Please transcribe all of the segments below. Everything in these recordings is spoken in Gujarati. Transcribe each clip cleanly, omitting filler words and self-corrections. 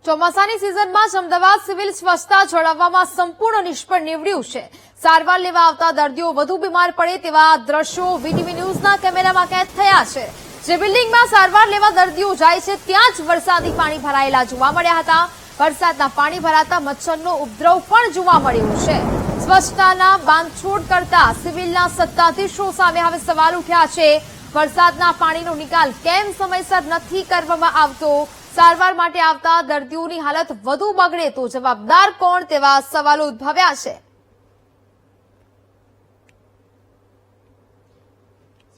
ચોમાસાની સિઝનમાં જ અમદાવાદ સિવિલ સ્વચ્છતા જાળવવામાં સંપૂર્ણ નિષ્ફળ નીવડ્યું છે। સારવાર લેવા આવતા દર્દીઓ વધુ બીમાર પડે તેવા દ્રશ્યો વીટીવી ન્યૂઝના કેમેરામાં કેદ થયા છે। જે બિલ્ડિંગમાં સારવાર લેવા દર્દીઓ જાય છે ત્યાં જ વરસાદી પાણી ભરાયેલા જોવા મળ્યા હતા। વરસાદના પાણી ભરાતા મચ્છરનો ઉપદ્રવ પણ જોવા મળ્યો છે। સ્વચ્છતાના બાંધછોડ કરતા સિવિલના સત્તાધીશો સામે હવે સવાલ ઉઠ્યા છે। વરસાદના પાણીનો નિકાલ કેમ સમયસર નથી કરવામાં આવતો? સારવાર માટે આવતા દર્દીઓની હાલત વધુ બગડે તો જવાબદાર કોણ? તેવા સવાલો ઉદ્ભવ્યા છે।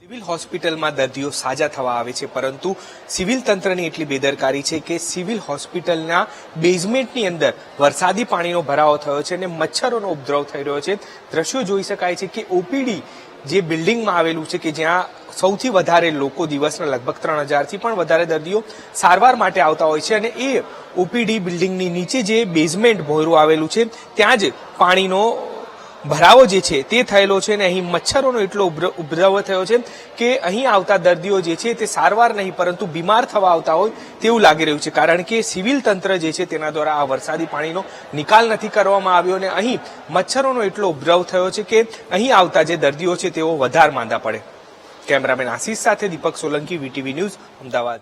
સિવિલ હોસ્પિટલમાં દર્દીઓ સાજા થવા આવે છે, પરંતુ સિવિલ તંત્રની એટલી બેદરકારી છે કે સિવિલ હોસ્પિટલના બેઝમેન્ટની અંદર વરસાદી પાણીનો ભરાવો થયો છે અને મચ્છરોનો ઉપદ્રવ થઈ રહ્યો છે। દ્રશ્યો જોઈ શકાય છે કે ઓપીડી જે બિલ્ડિંગમાં આવેલું છે કે જ્યાં સૌથી વધારે લોકો દિવસના લગભગ 3000 થી પણ વધારે દર્દીઓ સારવાર માટે આવતા હોય છે અને એ ઓપીડી બિલ્ડિંગની નીચે જે બેઝમેન્ટ ભોયરું આવેલું છે ત્યાં જ પાણીનો ભરાવો જે છે તે થયેલો છે અને અહીં મચ્છરોનો એટલો ઉપદ્રવ થયો છે કે અહીં આવતા દર્દીઓ જે છે તે સારવાર નહીં પરંતુ બીમાર થવા આવતા હોય તેવું લાગી રહ્યું છે, કારણ કે સિવિલ તંત્ર જે છે તેના દ્વારા આ વરસાદી પાણીનો નિકાલ નથી કરવામાં આવ્યો અને અહીં મચ્છરોનો એટલો ઉપદ્રવ થયો છે કે અહીં આવતા જે દર્દીઓ છે તેઓ વધારે માંદા પડે। કેમેરામેન આશીષ સાથે દીપક સોલંકી, વીટીવી ન્યૂઝ, અમદાવાદ।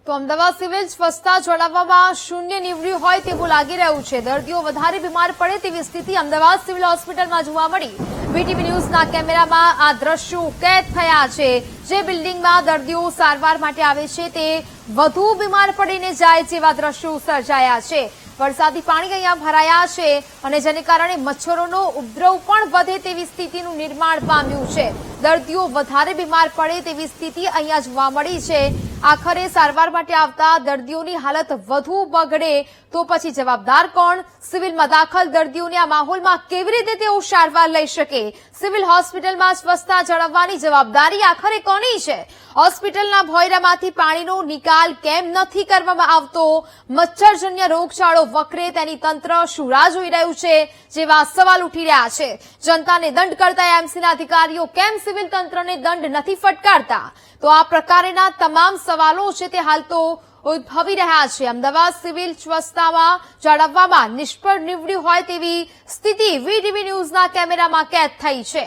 તો અમદાવાદ સિવિલ સ્વચ્છતા જાળવવામાં શૂન્ય નીવડ્યું હોય તેવું લાગી રહ્યું છે। દર્દીઓ વધારે બીમાર પડે તેવી સ્થિતિ અમદાવાદ સિવિલ હોસ્પિટલમાં જોવા મળી। વીટીવી ન્યૂઝના કેમેરામાં આ દ્રશ્યો કેદ થયા છે। જે બિલ્ડિંગમાં દર્દીઓ સારવાર માટે આવે છે તે વધુ બીમાર પડીને જાય જેવા દ્રશ્યો સર્જાયા છે। વરસાદી પાણી અહીંયા ભરાયા છે અને જેને કારણે મચ્છરોનો ઉપદ્રવ પણ વધે તેવી સ્થિતિનું નિર્માણ પામ્યું છે। દર્દીઓ વધારે બીમાર પડે તેવી સ્થિતિ અહીંયા જોવા મળી છે। આખરે સારવાર માટે આવતા દર્દીઓની હાલત વધુ બગડે તો પછી જવાબદાર કોણ? સિવિલમાં દાખલ દર્દીઓને આ માહોલમાં કેવી રીતે તેઓ સારવાર લઈ શકે? સિવિલ હોસ્પિટલમાં સ્વચ્છતા જાળવવાની જવાબદારી આખરે કોની છે? હોસ્પિટલના ભોયરામાંથી પાણીનો નિકાલ કેમ નથી કરવામાં આવતો? મચ્છરજન્ય રોગચાળો વકરે તેની તંત્ર શું રાહ જોઈ રહ્યું છે? જેવા સવાલ ઉઠી રહ્યા છે। જનતાને દંડ કરતા એમસીના અધિકારીઓ કેમ સિવિલ તંત્રને દંડ નથી ફટકારતા? તો આ પ્રકારના તમામ સવાલો છે તે હાલ તો ઉદ્ભવી રહ્યા છે। અમદાવાદ સિવિલ સ્વચ્છતામાં જાળવવામાં નિષ્ફળ નીવડ્યું હોય તેવી સ્થિતિ વીટીવી ન્યૂઝના કેમેરામાં કેદ થઈ છે।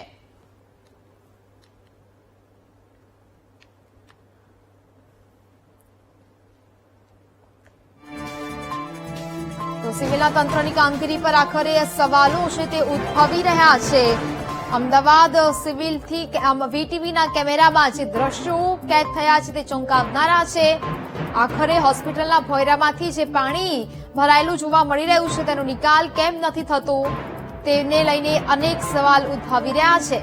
તો સિવિલના તંત્રની કામગીરી પર આખરે સવાલો છે તે ઉદ્ભવી રહ્યા છે। અમદાવાદ સિવિલથી વીટીવીના કેમેરામાં જે દ્રશ્યો કેદ થયા છે તે ચોંકાવનારા છે। આખરે હોસ્પિટલના ભોયરામાંથી જે પાણી ભરાયેલું જોવા મળી રહ્યું છે તેનો નિકાલ કેમ નથી થતો તેને લઈને અનેક સવાલ ઉદ્ભવી રહ્યા છે।